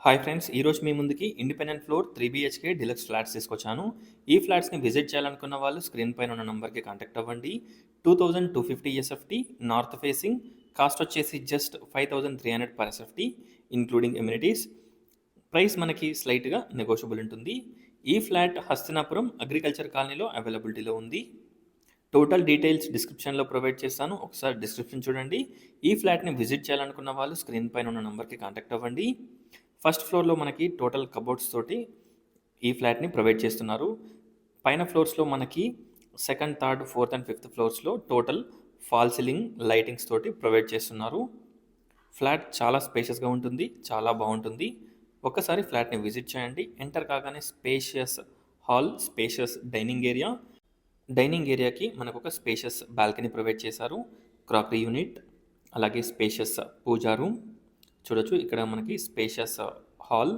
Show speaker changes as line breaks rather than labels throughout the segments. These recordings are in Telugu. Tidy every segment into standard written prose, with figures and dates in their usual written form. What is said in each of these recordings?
హాయ్ ఫ్రెండ్స్, ఈరోజు మీ ముందుకి independent floor 3 BHK deluxe flats తీసుకొచ్చాను. ఈ ఫ్లాట్స్ని విజిట్ చేయాలనుకున్న వాళ్ళు స్క్రీన్ పైన ఉన్న నంబర్కి కాంటాక్ట్ అవ్వండి. 2250 SFT, నార్త్ ఫేసింగ్, కాస్ట్ వచ్చేసి just 5300 per SFT including amenities. Price మనకి స్లైట్గా నెగోషియబుల్ ఉంటుంది. ఈ ఫ్లాట్ హస్తినాపురం అగ్రికల్చర్ కాలనీలో అవైలబిలిటీలో ఉంది. టోటల్ డీటెయిల్స్ డిస్క్రిప్షన్లో ప్రొవైడ్ చేస్తాను, ఒకసారి డిస్క్రిప్షన్ చూడండి. ఈ ఫ్లాట్ని విజిట్ చేయాలనుకున్న వాళ్ళు స్క్రీన్ పైన ఉన్న నంబర్కి కాంటాక్ట్ అవ్వండి. ఫస్ట్ ఫ్లోర్లో మనకి టోటల్ కబోర్డ్స్ తోటి ఈ ఫ్లాట్ని ప్రొవైడ్ చేస్తున్నారు. పైన ఫ్లోర్స్లో మనకి second, third, fourth and fifth ఫ్లోర్స్లో టోటల్ ఫాల్ సీలింగ్ లైటింగ్స్ తోటి ప్రొవైడ్ చేస్తున్నారు. ఫ్లాట్ చాలా స్పేషియస్గా ఉంటుంది, చాలా బాగుంటుంది. ఒకసారి ఫ్లాట్ని విజిట్ చేయండి. ఎంటర్ కాగానే స్పేషియస్ హాల్, స్పేషియస్ డైనింగ్ ఏరియాకి మనకు ఒక స్పేషియస్ బాల్కనీ ప్రొవైడ్ చేశారు. క్రాకరీ యూనిట్, అలాగే స్పేషియస్ పూజా రూమ్ చూడొచ్చు. ఇక్కడ మనకి స్పేషియస్ హాల్.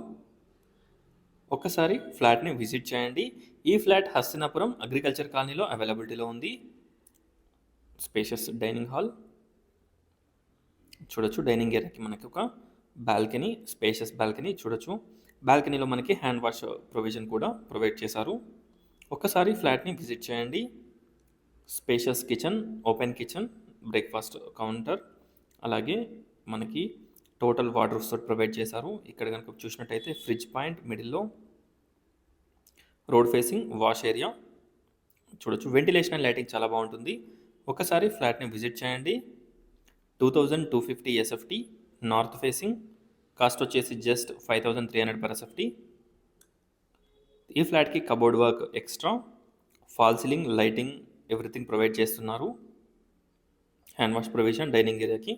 ఒక్కసారి ఫ్లాట్ని విజిట్ చేయండి. ఈ ఫ్లాట్ హస్తినాపురం అగ్రికల్చర్ కాలనీలో అవైలబిలిటీలో ఉంది. స్పేషియస్ డైనింగ్ హాల్ చూడొచ్చు. డైనింగ్ ఏరియాకి మనకి ఒక బాల్కనీ, స్పేషియస్ బాల్కనీ చూడొచ్చు. బాల్కనీలో మనకి హ్యాండ్ వాష్ ప్రొవిజన్ కూడా ప్రొవైడ్ చేశారు. ఒక్కసారి ఫ్లాట్ని విజిట్ చేయండి. Spacious kitchen, open kitchen, breakfast counter, అలాగే మనకి టోటల్ వార్డ్రోబ్స్ తోటి ప్రొవైడ్ చేశారు. ఇక్కడ కనుక చూసినట్టయితే ఫ్రిడ్జ్ పాయింట్ మిడిల్లో, రోడ్ ఫేసింగ్ వాష్ ఏరియా చూడొచ్చు. వెంటిలేషన్ అండ్ లైటింగ్ చాలా బాగుంటుంది. ఒకసారి ఫ్లాట్ని విజిట్ చేయండి. 2250 SFT, నార్త్ ఫేసింగ్, కాస్ట్ వచ్చేసి జస్ట్ 5300 పర్ SFT. ఈ ఫ్లాట్కి cupboard work extra, fall ceiling, lighting everything provide చేస్తున్నారు. హ్యాండ్ వాష్ ప్రొవిజన్ డైనింగ్ ఏరియాకి.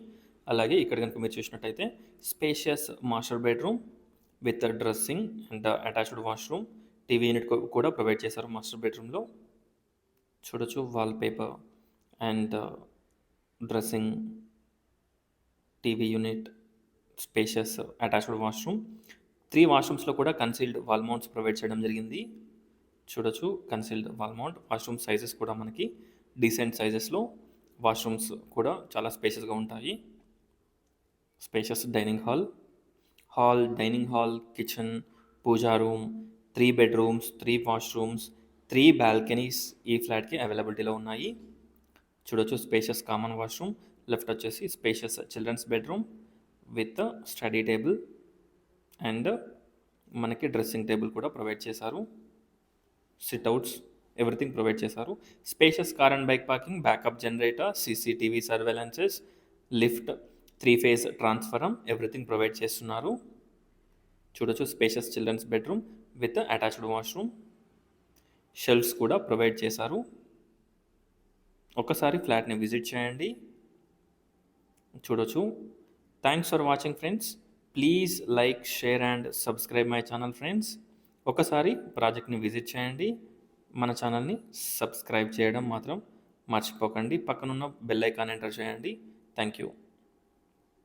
అలాగే ఇక్కడ కనుక మీరు చూసినట్టయితే spacious master bedroom with dressing and attached washroom, TV unit కూడా ప్రొవైడ్ చేశారు మాస్టర్ బెడ్రూమ్లో చూడొచ్చు. Wall paper and dressing, TV unit, spacious attached washroom. 3 వాష్రూమ్స్లో కూడా కన్సీల్డ్ వాల్ మౌంట్స్ ప్రొవైడ్ చేయడం జరిగింది చూడొచ్చు. Concealed wall mount. Washroom sizes కూడా మనకి డీసెంట్ సైజెస్లో వాష్రూమ్స్ కూడా చాలా స్పేషియస్గా ఉంటాయి. Spacious dining hall, dining hall, kitchen, puja room, 3 bedrooms, 3 washrooms, 3 balconies ఈ ఫ్లాట్కి అవైలబిలిటీలో ఉన్నాయి చూడొచ్చు. Spacious common washroom. లెఫ్ట్ వచ్చేసి spacious children's bedroom with study table and మనకి డ్రెస్సింగ్ టేబుల్ కూడా ప్రొవైడ్ చేశారు. సిట్అవుట్స్ ఎవ్రీథింగ్ ప్రొవైడ్ చేశారు. Spacious car and bike parking, backup generator, CCTV surveillances, lift, 3 phase transformer everything provide చేస్తున్నారు చూడొచ్చు. Spacious children's bedroom with attached washroom, shelves కూడా ప్రొవైడ్ చేశారు. ఒకసారి ఫ్లాట్ని విజిట్ చేయండి చూడొచ్చు. Thanks for watching friends. Please like, share and subscribe my channel friends. ఒకసారి ప్రాజెక్ట్ని విజిట్ చేయండి. మన ఛానల్ని సబ్స్క్రైబ్ చేయడం మాత్రం మర్చిపోకండి. పక్కనున్న బెల్ ఐకాన్ ఎంటర్ చేయండి. Thank you.